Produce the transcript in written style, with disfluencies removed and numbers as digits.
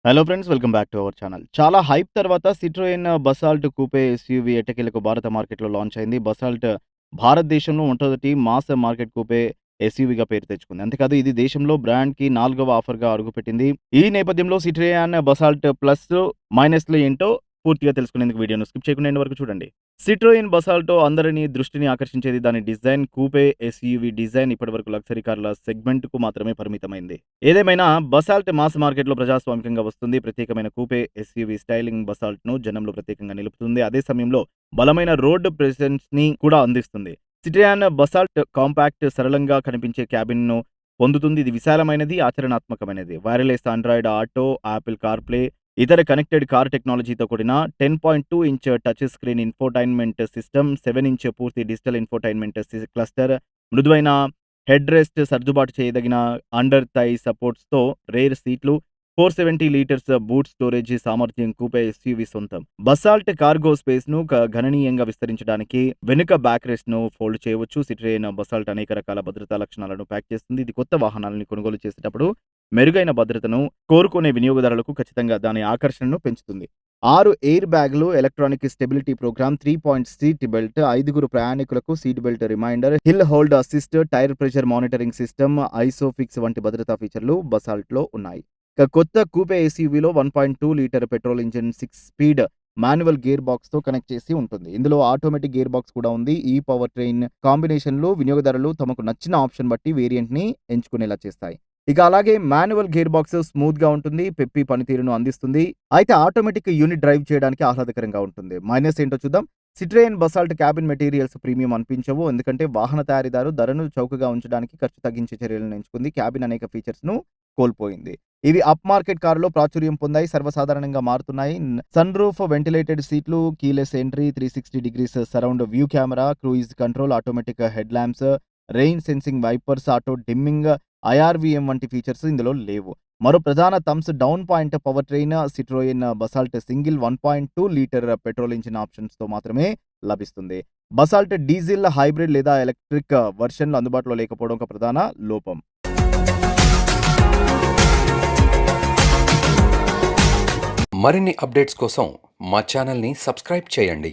Hello friends, welcome back to our channel. చాలా hype తర్వాత Citroen basalt కూపే SUV ఎట్టకేలకు భారత మార్కెట్‌లో లాంచ్ అయింది. బసాల్ట్ భారతదేశంలో మొట్టమొదటి మాస్ మార్కెట్ కూపే ఎస్యూవీగా పేరు తెచ్చుకుంది. అంతేకాదు ఇది దేశంలో బ్రాండ్‌కి 4వ ఆఫర్‌గా అడుగుపెట్టింది. ఈ నేపథ్యంలో సిట్రోయన్ బసాల్ట్ ప్లస్, మైనస్‌లు ఏంటో పూర్తిగా తెలుసుకునేందుకు వీడియోను స్కిప్ చేయకుండా ఎండ్ వరకు చూడండి. సిట్రోయిన్ బసాల్టో అందరిని దృష్టిని ఆకర్షించేది దాని డిజైన్. కూపే ఎస్యూవీ డిజైన్ ఇప్పటివరకు లగ్జరీ కార్ల సెగ్మెంట్‌కు మాత్రమే పరిమితమైంది. ఏదేమైనా బసాల్ట్ మాస్ మార్కెట్‌లో ప్రజాస్వామికంగా వస్తుంది. ప్రత్యేకమైన కూపే ఎస్యూవీ స్టైలింగ్ బసాల్ట్‌ను జనంలో ప్రత్యేకంగా నిలుపుతుంది. అదే సమయంలో బలమైన రోడ్ ప్రెజెన్స్‌ని కూడా అందిస్తుంది. సిట్రాన్ బసాల్ట్ కాంపాక్ట్, సరళంగా కనిపించే క్యాబిన్‌ను పొందుతుంది. ఇది విశాలమైనది, ఆచరణాత్మకమైనది. Wireless Android Auto, Apple CarPlay, ఇతర కనెక్టెడ్ కార్ టెక్నాలజీతో కూడిన 10.2 inch touch screen infotainment system, 7 inch పూర్తి డిజిటల్ ఇన్ఫోటైన్‌మెంట్ క్లస్టర్, మృదువైన హెడ్ రెస్ట్, సర్దుబాటు చేయదగిన అండర్ థై సపోర్ట్స్‌తో రేర్ సీట్లు, 470 లీటర్స్ బూట్ స్టోరేజ్ సామర్థ్యం కూపే ఎస్యూవీ సొంతం. బసాల్ట్ కార్గో స్పేస్‌ను గణనీయంగా విస్తరించడానికి వెనుక బ్యాక్ రెస్ట్‌ను ఫోల్డ్ చేయవచ్చు. సిట్రోయన్ బసాల్ట్ అనేక రకాల భద్రతా లక్షణాలను ప్యాక్ చేస్తుంది. ఇది కొత్త వాహనాలను కొనుగోలు చేసేటప్పుడు మెరుగైన భద్రతను కోరుకునే వినియోగదారులకు ఖచ్చితంగా దాని ఆకర్షణను పెంచుతుంది. 6 ఎయిర్ బ్యాగులు, electronic stability programme, 3 point seat belt, 5 ప్రయాణికులకు seat belt reminder, hill hold assist, tyre pressure monitoring system, Isofix వంటి భద్రతా ఫీచర్లు బసాల్ట్‌లో ఉన్నాయి. ఇక కొత్త కూపే ఎస్యూవీలో 1.2 litre petrol engine 6 speed manual gear బాక్స్‌తో కనెక్ట్ చేసి ఉంటుంది. ఇందులో ఆటోమేటిక్ గేర్ బాక్స్ కూడా ఉంది. ఈ పవర్ ట్రైన్ కాంబినేషన్‌లో వినియోగదారులు తమకు నచ్చిన ఆప్షన్ బట్టి వేరియంట్‌ని ఎంచుకునేలా చేస్తాయి. ఇక అలాగే మాన్యువల్ గేర్ బాక్స్ స్మూత్‌గా ఉంటుంది. పెప్పి పనితీరును అందిస్తుంది. అయితే ఆటోమేటిక్ యూనిట్ డ్రైవ్ చేయడానికి ఆహ్లాదకరంగా ఉంటుంది. మైనస్ ఏంటో చూద్దాం. Citroen basalt cabin materials premium అనిపించవు. ఎందుకంటే వాహన తయారీదారు ధరను చౌకగా ఉంచడానికి ఖర్చు తగ్గించే చర్యలను ఎంచుకుంది. క్యాబిన్ అనేక ఫీచర్స్‌ను కోల్పోయింది. ఇవి అప్ మార్కెట్ కారులో ప్రాచుర్యం పొందాయి, సర్వసాధారణంగా మారుతున్నాయి. సన్ రూఫ్, వెంటిలేటెడ్ సీట్లు, keyless entry, 360 degrees surround view camera, cruise control, automatic head lamps, rain sensing wipers, auto dimming, IRVM వంటి ఫీచర్స్ ఇందులో లేవు. మరో ప్రధాన thumbs down point power train. Citroen Basalt single 1.2 litre petrol engine ఆప్షన్స్‌తో మాత్రమే లభిస్తుంది. Basalt diesel, hybrid లేదా electric వెర్షన్‌లు అందుబాటులో లేకపోవడం ఒక ప్రధాన లోపం. మరిన్ని అప్డేట్స్ కోసం మా ఛానల్ని సబ్స్క్రైబ్ చేయండి.